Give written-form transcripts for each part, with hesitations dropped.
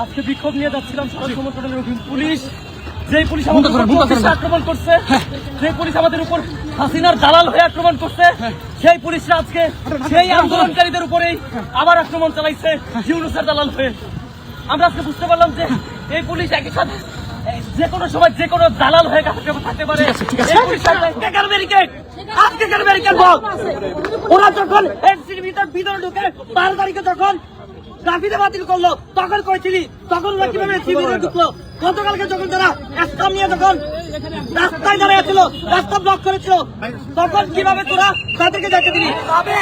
আজকে বিক্ষোভ নিয়ে যাচ্ছিলাম পুলিশ, যেই পুলিশ আমাদের আক্রমণ করছে, সেই পুলিশ আমাদের উপর হাসিনার দালাল হয়ে আক্রমণ করছে, সেই পুলিশরা আজকে সেই আন্দোলনকারীদের উপরেই আবার আক্রমণ চালাইছে ইউনূসের দালাল হয়ে। আমরা আজকে বুঝতে পারলাম যে এই পুলিশ একই সাথে যে কোনো সময় যে কোনো দালাল হয়ে থাকতে পারে। ওরা যখন ভিতরে ঢুকে 12 তারিখে যখন দাবিতে বাতিল করলো তখন কইছিলি, তখন ওরা কিভাবে শিবিরে ঢুকলো? গতকালকে যখন তারা স্টাম নিয়ে যখন রাস্তায় দাঁড়িয়েছিল, রাস্তা ব্লক করেছিল, তখন কিভাবে তোরা তাদেরকে যেতে দিলি? তবে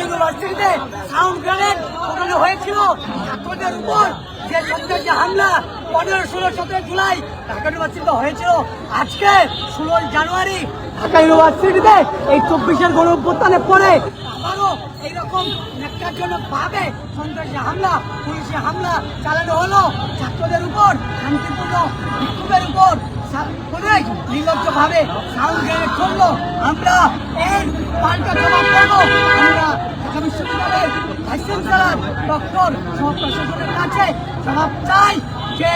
ইউনিভার্সিটিতে সাউন্ড গ্রেনেড হয়েছিল ছাত্রদের উপর, যে সন্ত্রাসী হামলা 15, 16, 17 জুলাই ঢাকা ইউনিভার্সিটিতে হয়েছিল। আজকে 16 জানুয়ারি ঢাকা ইউনিভার্সিটিতে এই 24-এর গণঅভ্যুত্থানের পরে আবারও এইরকম ন্যাক্কারজনক ভাবে সন্ত্রাসী হামলা, পুলিশি হামলা চালানো হলো ছাত্রদের উপর, শান্তিপূর্ণ বিক্ষোভের উপর নির্লজ্জ ভাবে সাউন্ড গ্রেনেড করলো। আমরা এর পাল্টা জবাব দেবো। আমরা ঢাকা বিশ্ববিদ্যালয়ের ভাইস চ্যান্সেলর ডক্টর প্রশাসনের কাছে জবাব চাই যে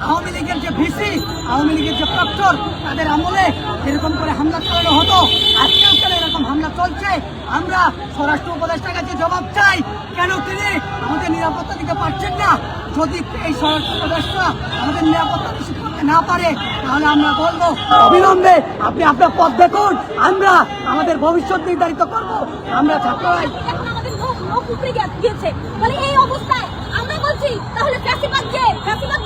আওয়ামী লীগের যে ভিসি, আওয়ামী লীগের যে প্রক্টর, তাদের আমলে এরকম করে হামলা চালানো হতো, আজকেও কেন এরকম হামলা চলছে? আমরা স্বরাষ্ট্র উপদেষ্টার কাছে জবাব চাই, কেন তিনি আমাদের নিরাপত্তা দিতে পারছেন না? যদি এই স্বরাষ্ট্র উপদেষ্টা আমাদের নিরাপত্তা করতে না পারে, তাহলে আমরা বলবো অবিলম্বে আপনি আপনার পথ দেখুন, আমরা আমাদের ভবিষ্যৎ নির্ধারিত করবো। আমরা ছাত্ররাই এই অবস্থায় আমরা বলছি, তাহলে ফ্যাসিবাদ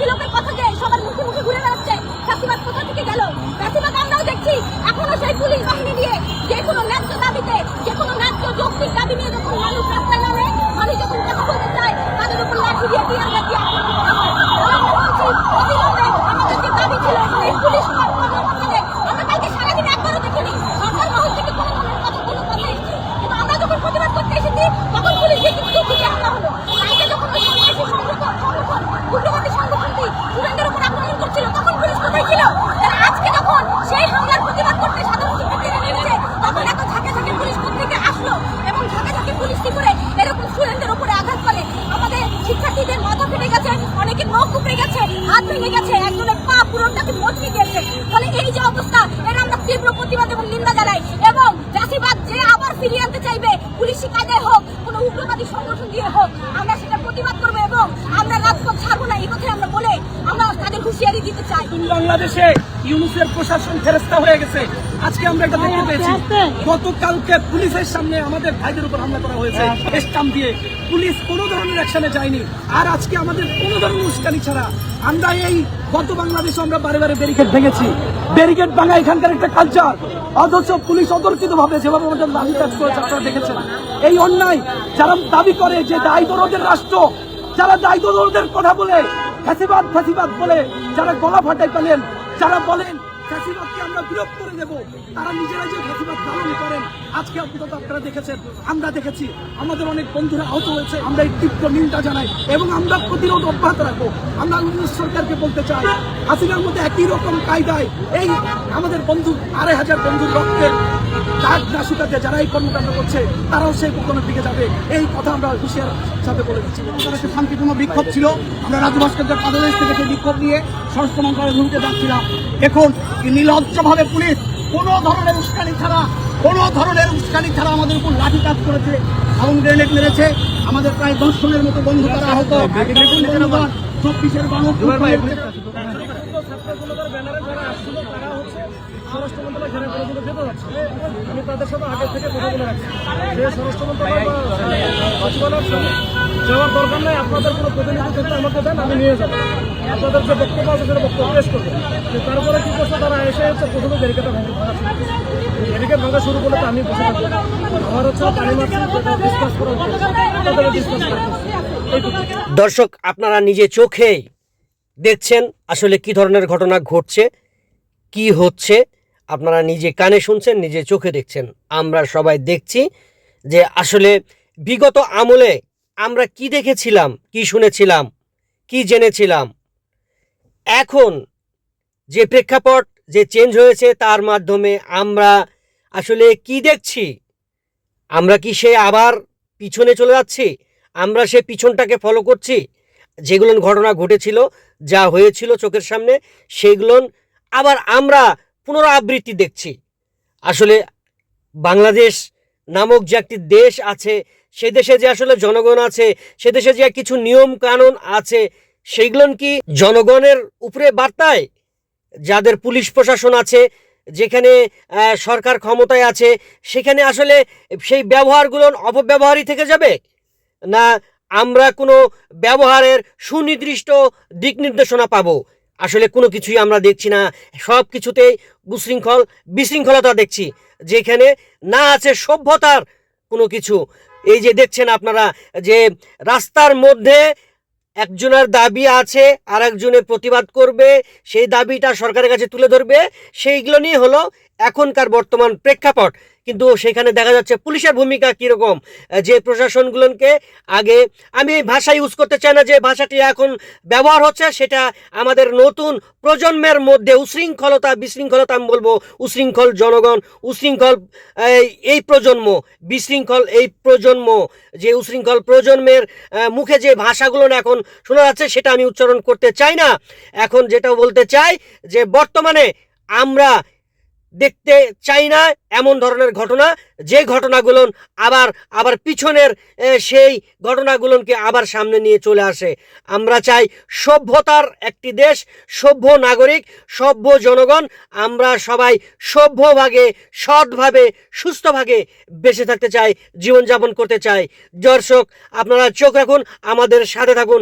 বিলোপের কথা যে সবার মুখে মুখে ঘুরে বেড়াচ্ছে, ফ্যাসিবাদ কোথা থেকে গেল? ফ্যাসিবাদ আমরাও দেখছি এখনো সেই পুলিশ বাহিনী দিয়ে যে কোনো ন্যায্য দাবিতে, যে কোনো ন্যায্য যৌক্তিক দাবি নিয়ে যখন মানুষ রাস্তায় নামে, মানুষ যখন কথা বলতে চায়, তাদের উপর লাঠি দিয়ে দিয়ে আমরা দিয়ে অবিলম্বে আমাদের যে দাবি ছিল এই পুলিশ আমরা কালকে সারাদিন একবারও দেখিনি সরকার মহল থেকে কোনো ধরনের কথা এসেছে, কিন্তু আমরা যখন প্রতিবাদ করতে এসেছি তখন পুলিশ দিয়ে কিন্তু খুঁজে হামলা হলো। কালকে যখন ওই উগ্রবাদী সংগঠনটি স্টুডেন্টদের উপর আক্রমণ করছিল, তখন পুলিশ কোথায় ছিল? আজকে যখন সেই হামলার প্রতিবাদ করতে সাধারণ শিক্ষার্থীরা নেমেছে, তখন এত ঝাঁকে ঝাঁকে পুলিশ থেকে আসলো এবং ঝাঁকে ঝাঁকে পুলিশ কি করে এরকম স্টুডেন্টদের উপরে আঘাত করে? আমাদের শিক্ষার্থীদের মাথা ফেটে গেছে, অনেকের নখ উপড়ে গেছে, হাত ভেঙে গেছে, একজনের পা পুরোটাকে মচকে গিয়েছে। ফলে এই যে অবস্থা, এর আমরা তীব্র প্রতিবাদ এবং নিন্দা জানাই এবং ফ্যাসিবাদ যে আবার ফিরিয়ে আনতে চাইবে, পুলিশি কায়দায় হোক, কোনো উগ্রবাদী সংগঠন দিয়ে হোক, আমরা সেটা প্রতিবাদ করবো এবং আমরা রাজপথ ছাড়বো না, এই কথাই আমরা বলে আমরা তাদের হুঁশিয়ারি দিতে চাই। বাংলাদেশে ইউনূসের প্রশাসন ফেরেস্তা হয়ে গেছে। আজকে আমরা এটা দেখতে পেয়েছি, গতকালকে পুলিশের সামনে আমাদের ভাইদের উপর হামলা করা হয়েছে স্টাম্প দিয়ে, পুলিশ কোনো ধরনের অ্যাকশনে যায়নি। আর আজকে আমাদের কোনো ধরনের উস্কানি ছাড়া আমরা এই গত বাংলাদেশে আমরা বারে বারে ব্যারিকেড ভেঙেছি, ব্যারিকেড ভাঙা এখানকার একটা কালচার, অথচ পুলিশ অতর্কিত ভাবে যেভাবে আমাদের লাঠি চার্জ করেছে আপনারা দেখেছেন। এই অন্যায় যারা দাবি করে যে দায়ী দরদের রাষ্ট্র, যারা দায়ী দরদের কথা বলে ফ্যাসিবাদ বলে যারা গলা ফাটাই পেলেন, যারা বলেন ফ্যাসিবাদকে আমরা বিরোধ করে দেব, তারা নিজেরা যে ফ্যাসিবাদ পালন করেন আজকে অন্তত আপনারা দেখেছেন, আমরা দেখেছি, আমাদের অনেক বন্ধুরা আহত হয়েছে। আমরা এই তীব্র নিন্দা জানাই এবং আমরা প্রতিরোধ অব্যাহত রাখবো। আমরা সরকারকে বলতে চাই, হাসিনার মধ্যে একই রকম কায়দায় এই আমাদের বন্ধু 2,500 বন্ধুর রক্তের দাগ না শুকাতে যারা এই কর্মকাণ্ড করছে, তারাও সেই প্রকরণের দিকে যাবে, এই কথা আমরা হুঁশিয়ার সাথে বলে দিচ্ছি। একটা শান্তিপূর্ণ বিক্ষোভ ছিল, আমরা রাজু ভাস্কর্যের পাদদেশ থেকে সেই বিক্ষোভ নিয়ে স্বরাষ্ট্র মন্ত্রণালয়ে ঘুরতে যাচ্ছিলাম। এখন নির্লজ্জভাবে পুলিশ কোনো ধরনের উস্কানি ছাড়া আমাদের উপর লাঠি চার্জ করেছে, সাউন্ড গ্রেনেড মেরেছে, আমাদের প্রায় 10 জনের মতো বন্ধু তারা আহত। 24-এর স্বরাষ্ট্র মন্ত্রণালয় ঘেরা করে যেতে যাচ্ছে। আমি তাদের সাথে আগে থেকে কথা বলে রাখছি যে স্বরাষ্ট্র মন্ত্রণালয় যাওয়ার দরকার নেই, আপনাদের কোনো প্রতিনিধি ক্ষেত্রে আমাকে দেন, আমি নিয়ে যাবো, আপনাদের যে বক্তব্য আছে সেটা বক্তব্য পেশ করবেন। তারপরে কি করছে, তারা এসে হচ্ছে প্রথমে ব্যারিকেড ভাঙা শুরু করলে তো আমি বসে থাকবো। আমার হচ্ছে ডিসকাস করার দর্শক, আপনারা নিজে চোখে দেখছেন আসলে কি ধরনের ঘটনা ঘটছে, কি হচ্ছে, আপনারা নিজে কানে শুনছেন, নিজে চোখে দেখছেন। আমরা সবাই দেখছি যে আসলে বিগত আমলে আমরা কি দেখেছিলাম, কি শুনেছিলাম, কি জেনেছিলাম, এখন যে প্রেক্ষাপট যে চেঞ্জ হয়েছে তার মাধ্যমে আমরা আসলে কি দেখছি, আমরা কি সে আবার পিছনে চলে যাচ্ছি, আমরা সে পিছনটাকে ফলো করছি? যেগুলো ঘটনা ঘটেছিল, যা হয়েছিল চোখের সামনে, সেগুলো আবার আমরা পুনরাবৃত্তি দেখছি। আসলে বাংলাদেশ নামক যে একটি দেশ আছে, সে দেশে যে আসলে জনগণ আছে, সে দেশে যে কিছু নিয়ম কানুন আছে, সেইগুলো কি জনগণের উপরে বার্তায়? যাদের পুলিশ প্রশাসন আছে, যেখানে সরকার ক্ষমতায় আছে, সেখানে আসলে সেই ব্যবহারগুলো অপব্যবহারই থেকে যাবে, না আমরা কোনো ব্যবহারের সুনির্দিষ্ট দিক নির্দেশনা পাবো? আসলে কোনো কিছুই আমরা দেখছি না। সব কিছুতেই বিশৃঙ্খলতা দেখছি, যেখানে না আছে সভ্যতার কোনো কিছু। এই যে দেখছেন আপনারা যে রাস্তার মধ্যে একজনের দাবি আছে, আর একজনে প্রতিবাদ করবে, সেই দাবিটা সরকারের কাছে তুলে ধরবে, সেইগুলো নিয়ে হলো এখনকার বর্তমান প্রেক্ষাপট। কিন্তু সেখানে দেখা যাচ্ছে পুলিশের ভূমিকা কীরকম, যে প্রশাসনগুলোকে আগে, আমি এই ভাষা ইউজ করতে চাই না, যে ভাষাটি এখন ব্যবহার হচ্ছে সেটা আমাদের নতুন প্রজন্মের মধ্যে উশৃঙ্খলতা বিশৃঙ্খলতা, আমি বলবো উশৃঙ্খল জনগণ, উশৃঙ্খল এই প্রজন্ম, বিশৃঙ্খল এই প্রজন্ম, যে উশৃঙ্খল প্রজন্মের মুখে যে ভাষাগুলো এখন শোনা যাচ্ছে, সেটা আমি উচ্চারণ করতে চাই না। এখন যেটা বলতে চাই যে বর্তমানে আমরা দেখতে চাই না এমন ধরনের ঘটনা, যে ঘটনাগুলো আবার পিছনের সেই ঘটনাগুলোকে আবার সামনে নিয়ে চলে আসে। আমরা চাই সভ্যতার একটি দেশ, সভ্য নাগরিক, সভ্য জনগণ, আমরা সবাই সভ্যভাবে, সৎভাবে, সুস্থভাবে বেঁচে থাকতে চাই, জীবনযাপন করতে চাই। দর্শক, আপনারা চোখ রাখুন, আমাদের সাথে থাকুন।